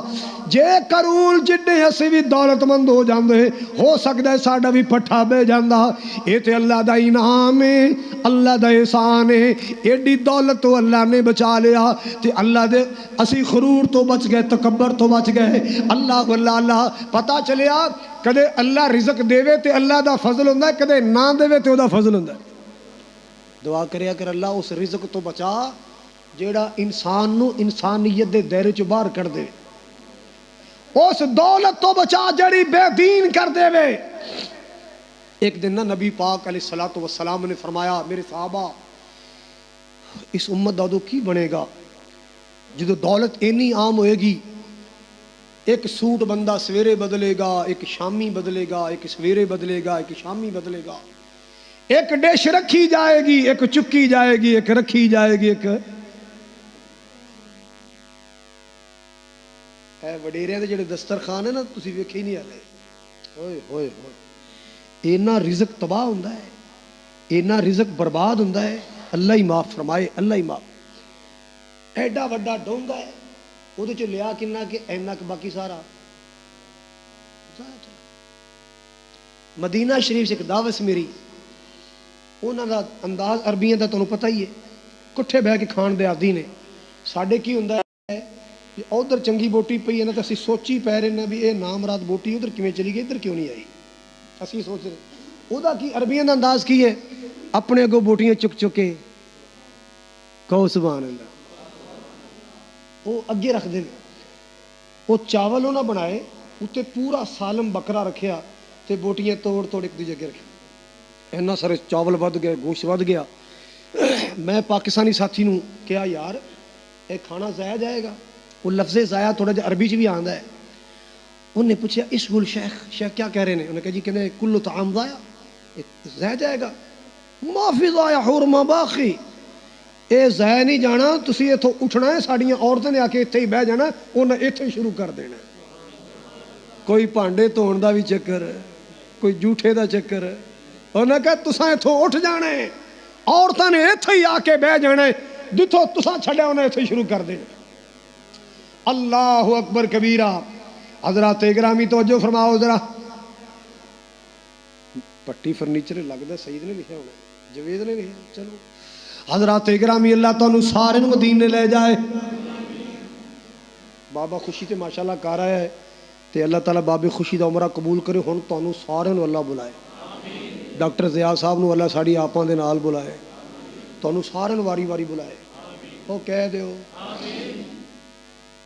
A: جے کرول جڈے اسی بھی دولت مند ہو جاندے ہو سکتا ہے ساڈا بھی پٹھا بہ جاندا۔ اے تے اللہ دا انعام ہے، اللہ دا احسان ہے، ایڈی دولت تو اللہ نے بچا لیا تے اللہ دے اسی غرور تو بچ گئے، تکبر تو بچ گئے۔ اللہ اللہ پتہ چلیا کدے اللہ رزق دے تے اللہ دا فضل ہوندا ہے، کدے نہ دے تے او دا فضل ہوندا ہے۔ دعا کریا کر اللہ اس رزق تو بچا جیڑا انسان نو انسانیت دے دائرے چ باہر کر دے، اس دولت تو بچا جڑی بے دین کر دے وے۔ ایک دن نا نبی پاک علیہ الصلوۃ والسلام نے فرمایا میرے صحابہ اس امت دا ادو کی بنے گا جدو دولت اینی عام ہوئے گی، ایک سوٹ بندہ سویرے بدلے گا، ایک شامی بدلے گا، ایک سویرے بدلے گا، ایک شامی بدلے گا، ایک ڈش رکھی جائے گی، ایک چکی جائے گی، ایک رکھی جائے گی، ایک اے وڈیریاں دے جڑے دسترخوان ہے نا تسی ویکھے ہی نہیں آلے، ہوئے ہوئے ہوئے اینا رزق تباہ ہوندا ہے، اینا رزق برباد ہوندا ہے۔ اللہ ہی معاف فرمائے، اللہ ہی معاف۔ ایڈا وڈا ڈونگا ہے وہ چ لیا کنا کہ اینا کہ باقی سارا مدینہ شریف سے ایک دعوت سی میری، انہاں دا انداز عربیاں دا تانوں پتہ ہی ہے، کٹھے بہ کے کھان دے عادی نے۔ ساڈے کی ہوندا ہے ادھر چنگی بوٹی پئی ہے نا تو اسی سوچی پی رہے بھی اے نامراد بوٹی ادھر کیویں چلی گئی، ادھر کیوں نہیں آئی، اسی سوچ رہے او دا کی عربیاں دا انداز کی ہے، اپنے اگوں بوٹیاں چک چکے کہو سبحان اللہ، وہ اگے رکھ دیں، وہ چاول وہ نہ بنائے اتنے پورا سالم بکرا رکھیا تے بوٹیاں توڑ توڑ ایک دوجے کے رکھے، اینا سارے چاول ود گئے، گوشت ود گیا۔ میں پاکستانی ساتھی نوں کہا یار اے کھانا ضائع جائے گا، وہ لفظ ضائع تھوڑا جہا عربی چ بھی آندا ہے۔ انہوں نے پوچھا اس گل شیخ کیا کہہ رہے ہیں؟ انہوں نے کہا جی کہنے کل طعام ضائع جائے گا، معافی ضائع حرمہ باقی، اے ضائع نہیں جانا، تسی اتھوں اٹھنا ہے، ساڑیاں عورتیں نے آ کے اتھے ہی بہ جانا، انہیں اتھے شروع کر دینا، کوئی پانڈے دھون دا بھی چکر، کوئی جھوٹے دا چکر، انہیں کہا تساں اتھوں اٹھ جانا ہے، عورتیں نے اتھے ہی آ کے بہ جانا ہے، جتھوں تساں چھڑیا انہیں اتھے شروع کر دینا۔ اللہ اکبر کبیرہ۔ حضرات گرامی توجہ فرماؤ ذرا، پٹی فرنیچر لگتا سعید نے لکھا ہونا، جوید نے لکھا، چلو حضرات گرامی اللہ تعالیٰ سارے مدینے لے جائے۔ بابا خوشی تے ماشاءاللہ کر رہا ہے تے اللہ تعالیٰ بابے خوشی دا عمرہ قبول کرے، ہن تانوں سارے نوں اللہ بلائے، ڈاکٹر ضیاء صاحب نوں اللہ ساڑی آپاں دے نال بلائے، تانوں سارے نوں واری واری بلائے، او کہہ دیو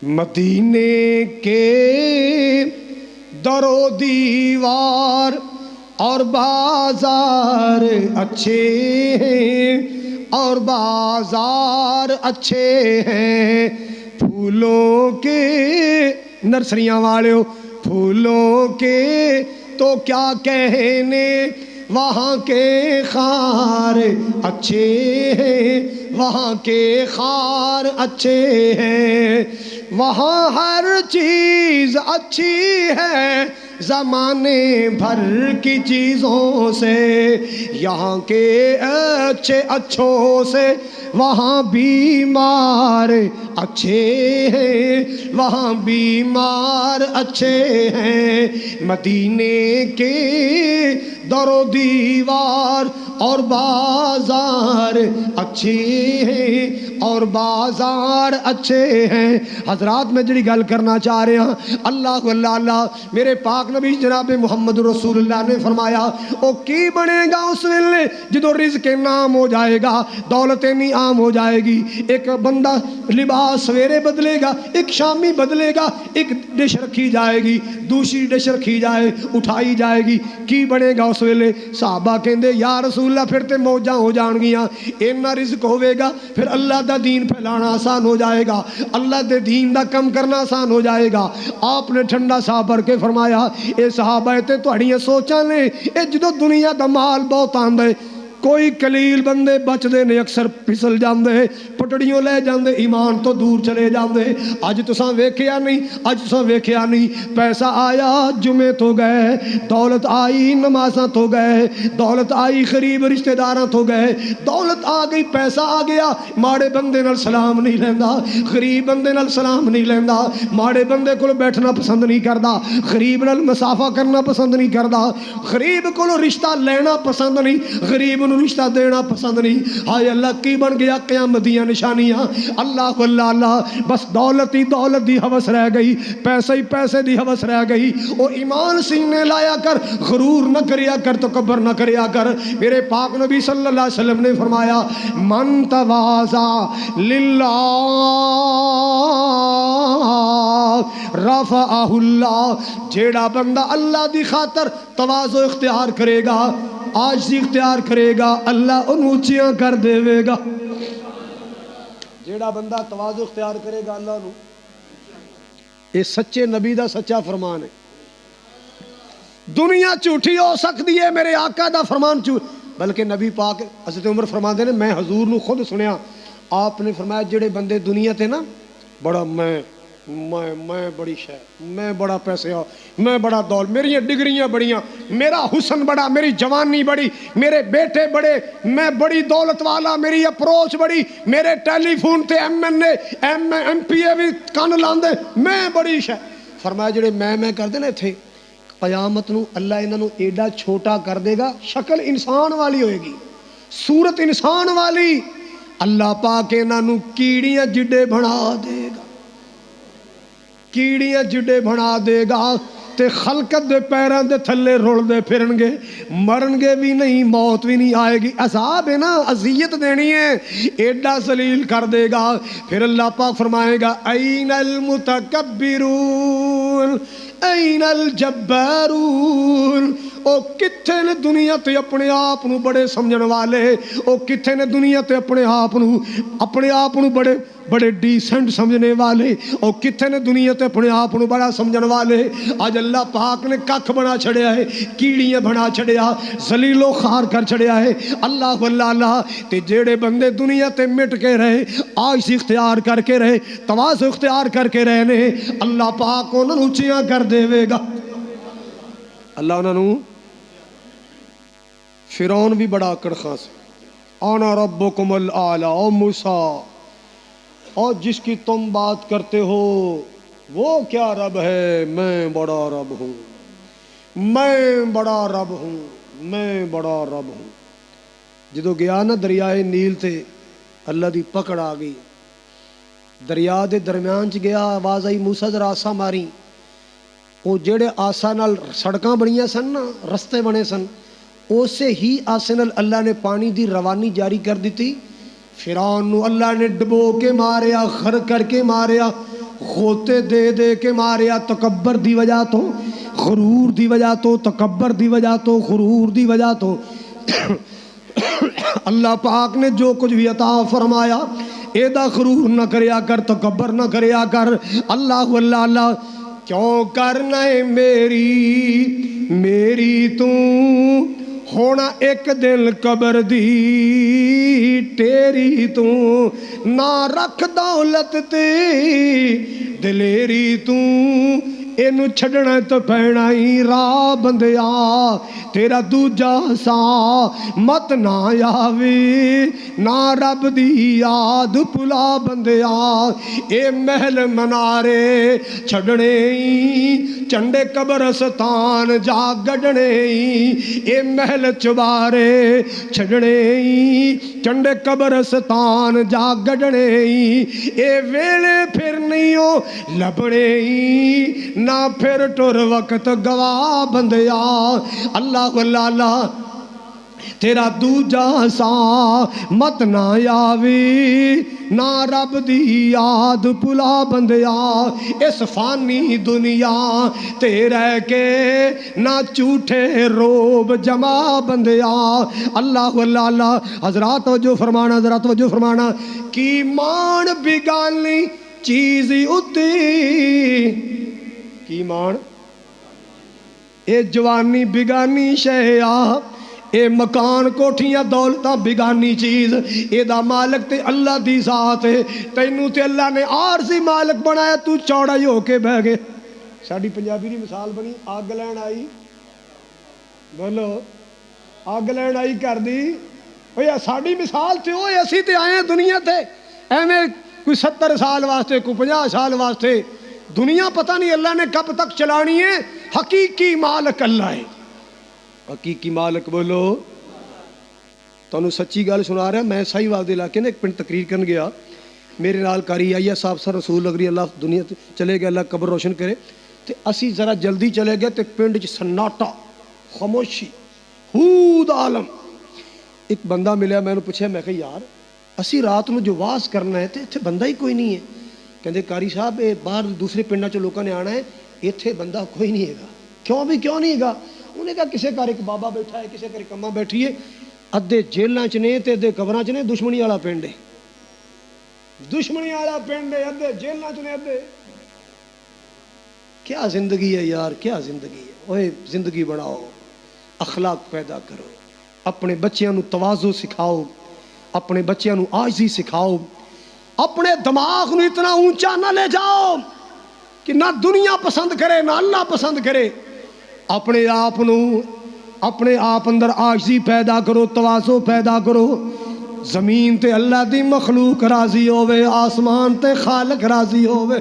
A: مدینے کے در و دیوار اور بازار اچھے ہیں، اور بازار اچھے ہیں، پھولوں کے نرسریاں والوں پھولوں کے تو کیا کہنے، وہاں کے خار اچھے ہیں، وہاں کے خار اچھے ہیں، وہاں ہر چیز اچھی ہے زمانے بھر کی چیزوں سے، یہاں کے اچھے اچھوں سے وہاں بیمار اچھے ہیں، وہاں بیمار اچھے ہیں، مدینے کے در و دیوار اور بازار اچھے ہیں، اور بازار اچھے ہیں۔ حضرات میں جڑی گل کرنا چاہ رہے ہیں، اللہ اللہ میرے پاک نبی جناب محمد رسول اللہ نے فرمایا او کی بنے گا اس ویلے جدو رزق نام ہو جائے گا، دولت نہیں عام ہو جائے گی، ایک بندہ لباس سویرے بدلے گا، ایک شامی بدلے گا، ایک ڈش رکھی جائے گی، دوسری ڈش رکھی جائے اٹھائی جائے گی، کی بنے گا اس ویلے؟ صحابہ کہندے یا رسول اللہ پھر تے موجاں ہو جان گیاں، اینا رزق ہوے گا پھر اللہ دا دین پھیلانا آسان ہو جائے گا، اللہ دے دین دا کم کرنا آسان ہو جائے گا۔ آپ نے ٹھنڈا سا بھر کے فرمایا اے صحابہ تے تہاڈیاں سوچاں نے، اے جدوں دنیا دا مال بہت آندا ہے کوئی قلیل بندے بچتے نے اکثر پھسل جاندے پٹڑیوں لے جاندے ایمان تو دور چلے جاندے اج تساں ویکھیا نہیں پیسہ آیا جمعے تو گئے دولت آئی نمازاں تو گئے دولت آئی قریب رشتہ داراں تو گئے دولت آ گئی پیسہ آ گیا ماڑے بندے نال سلام نہیں لیندا غریب بندے نال سلام نہیں لیندا ماڑے بندے کول بیٹھنا پسند نہیں کردا غریب نال مسافہ کرنا پسند نہیں کردا غریب کول رشتہ لینا پسند نہیں غریب نو رشتہ دینا پسند نہیں ہائے اللہ کی بن گیا قیامت دیاں نشانیاں اللہ اللہ بس دولت ہی دولت دی ہوس رہ گئی پیسے ہی پیسے دی ہوس رہ گئی او ایمان سینے لایا کر غرور نہ کریا کر تکبر نہ کریا کر میرے پاک نبی صلی اللہ علیہ وسلم نے فرمایا من تواضع للہ رفعہ اللہ جیڑا بندہ اللہ دی خاطر تواضع اختیار کرے گا عاجزی اختیار کرے گا اللہ ان اونچیاں کر دے گا جیڑا بندہ تواضع اختیار کرے گا اللہ نو یہ سچے نبی دا سچا فرمان ہے دنیا جھوٹی ہو سکتی ہے میرے آقا دا فرمان جھوٹ بلکہ نبی پاک حضرت عمر فرماتے ہیں میں حضور نو خود سنیا آپ نے فرمایا جڑے بندے دنیا تے نا بڑا میں بڑی شے میں بڑا پیسے میں بڑا دول میری ڈگریاں بڑیاں میرا حسن بڑا میری جوانی بڑی میرے بیٹے بڑے میں بڑی دولت والا میری اپروچ بڑی میرے ٹیلی فون تے ایم پی اے بھی کان لاندے میں بڑی شے فرمایا جڑے میں کر دینے تھے قیامت نو اللہ انہاں نو ایڈا چھوٹا کر دے گا شکل انسان والی ہوئے گی صورت انسان والی اللہ پاک انہاں نو کیڑیاں جڈے بنا دے گا کیڑیاں جڈے بنا دے گا تے خلقت دے پیران دے تھلے رول دے پھرن گے مرن گے بھی نہیں موت بھی نہیں آئے گی عذاب ہے نا اذیت دینی ہے ایڈا ذلیل کر دے گا پھر اللہ پاک فرمائے گا این المتکبرون این الجبارون او کتھے نے دنیا تے اپنے آپ نو بڑے سمجھن والے او کتھے نے دنیا تے اپنے آپ نو بڑے ڈیسنٹ سمجھنے والے او کتھے نے دنیا تے اپنے آپ نو بڑا سمجھن والے آج اللہ پاک نے ککھ بنا چھڑیا ہے کیڑیاں بنا چھڑیا ذلیل و خوار کر چھڑیا ہے اللہ اللہ تے جیڑے بندے دنیا تے مٹ کے رہے عاجزی اختیار کر کے رہے تواضع اختیار کر کے رہنے اللہ پاک انہاں نوں اونچیاں کر دے گا اللہ انہاں نوں فرعون بھی بڑا اکڑ خاص انا ربکم الاعلی او موسیٰ اور جس کی تم بات کرتے ہو وہ کیا رب ہے میں بڑا رب ہوں میں بڑا رب ہوں میں بڑا رب ہوں جدو گیا نا دریائے نیل تے اللہ دی پکڑ آ گئی دریا دے درمیان چ گیا آواز آئی موسیٰ ذرا آسا ماری وہ جڑے آسا نال سڑکاں بنیاں سن نا رستے بنے سن اسے ہی آسے نال اللہ نے پانی دی روانی جاری کر دیتی فرعون نو اللہ نے ڈبو کے ماریا غرق کر کے ماریا غوطے دے کے ماریا تکبر دی وجہ تو غرور دی وجہ تو تکبر دی وجہ تو غرور دی وجہ تو اللہ پاک نے جو کچھ بھی عطا فرمایا ایدہ غرور نہ کریا کر تکبر نہ کریا کر اللہ اللہ کیوں کرنا ہے میری تو ہونا ایک دل قبر دی تیری تو نہ رکھ دولت تے دلیری تو اینو چھڑنا تو پینا ہی راہ بندیا تیرا دوجا سا مت نہ آوے نہ رب دی یاد پلا بندیا اے محل منارے چھڑنے ہی چنڈے قبرستان جا گڑنے ہی اے محل چبارے چھڑنے ہی چنڈے قبرستان جا گڑنے ہی اے ویلے پھر نہیں ہو لبنے ہی نہ پھر ٹر وقت گواہ بندیا اللہ اللہ تیرا دوجا سا مت نہ آوی نہ رب دی یاد پلا بندیا اس فانی دنیا تے رہ کے نہ جھوٹے روب جما بندیا اللہ اللہ حضرات توجہ فرمانا کی مان بگانی چیزی اتی کی مان اے جوانی بگانی شے آ اے مکان کوٹھیاں دولتاں بگانی چیز، اے دا مالک تے اللہ دی ذات ہے، تینوں تے اللہ نے عارضی مالک بنایا، تو چوڑا ہی ہو کے بہ گئے۔ ساڈی پنجابی دی مثال بنی، اگ لین آئی، بولو اگ لین آئی کر دی، اوے ساڈی مثال تے ہوئے، اسی تے آئے ہیں دنیا تے ایویں کوئی 70 سال واسطے، کوئی 50 سال واسطے، دنیا پتہ نہیں اللہ نے کب تک چلانی ہے۔ حقیقی مالک اللہ ہے، حقیقی مالک بولو۔ تانوں سچی گل سنا رہا، میں سائی وال دے علاقے نے ایک پنڈ تقریر کرن گیا، میرے نال کاری آئی ہے صاحب سر رسول لگری، اللہ دنیا چلے گئے، اللہ قبر روشن کرے، تے اسی ذرا جلدی چلے گئے تے پنڈ چ سناٹا، خاموشی، ہود عالم۔ ایک بندہ ملیا، میں نے پوچھا، میں کہ یار اسی رات نو جو واز کرنا ہے تے اتنے بندہ ہی کوئی نہیں ہے، کہندے قاری صاحب اے باہر دوسرے پنڈاں چ لوکاں نے آنا ہے، اتنے بندہ کوئی نہیں ہے گا۔ کیوں بھی کیوں نہیں ہے گا؟ انہیں کہا کسے گھر ایک بابا بیٹھا ہے، کسے گھر ایک اماں بیٹھی ہے، ادھے جیلاں چ نے تے ادھے قبراں چ نے، دشمنی والا پنڈ ہے، دشمنی والا پنڈ ہے، ادھے جیلاں چ نے ادھے۔ کیا زندگی ہے یار، کیا زندگی ہے۔ اوے زندگی بڑھاؤ، اخلاق پیدا کرو، اپنے بچیاں نو تواضع سکھاؤ، اپنے بچیاں نو عاجزی سکھاؤ، اپنے دماغ نو اتنا اونچا نہ لے جاؤ کہ نہ دنیا پسند کرے نہ اللہ پسند کرے۔ اپنے آپ اندر عاجزی پیدا کرو، تواضع پیدا کرو۔ زمین تے اللہ دی مخلوق راضی ہوئے، آسمان تے خالق راضی ہوئے۔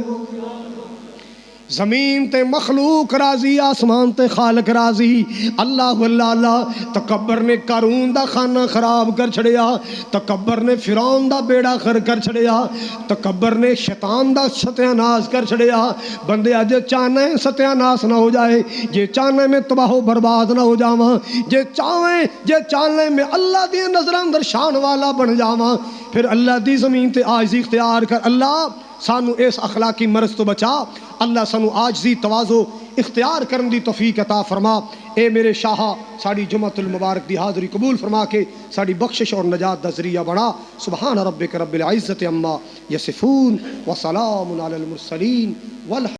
A: زمین تے مخلوق راضی، آسمان تے خالق راضی۔ اللہ اللہ اللہ۔ تکبر نے قارون دا خانہ خراب کر چھڑیا، تکبر نے فرعون دا بیڑا خر کر چھڑیا، تکبر نے شیطان دا ستیاناس کر چھڑیا۔ بندے اج چاہنا ہے ستیاناس نہ ہو جائے، جے چاہنے میں تباہ و برباد نہ ہو جاواں، جے چاہنے میں اللہ دی نظر اندر شان والا بن جاواں، پھر اللہ دی زمین تے عاجزی اختیار کر۔ اللہ سانو اس اخلاقی مرض تو بچا، اللہ سانو عاجزی تواضع اختیار کرن دی توفیق عطا فرما۔ اے میرے شاہ ساڑی جمعۃ المبارک دی حاضری قبول فرما کے ساڑی بخشش اور نجات دا ذریعہ بنا۔ سبحان ربک رب العزت عما یصفون وسلام علی المرسلین والحمد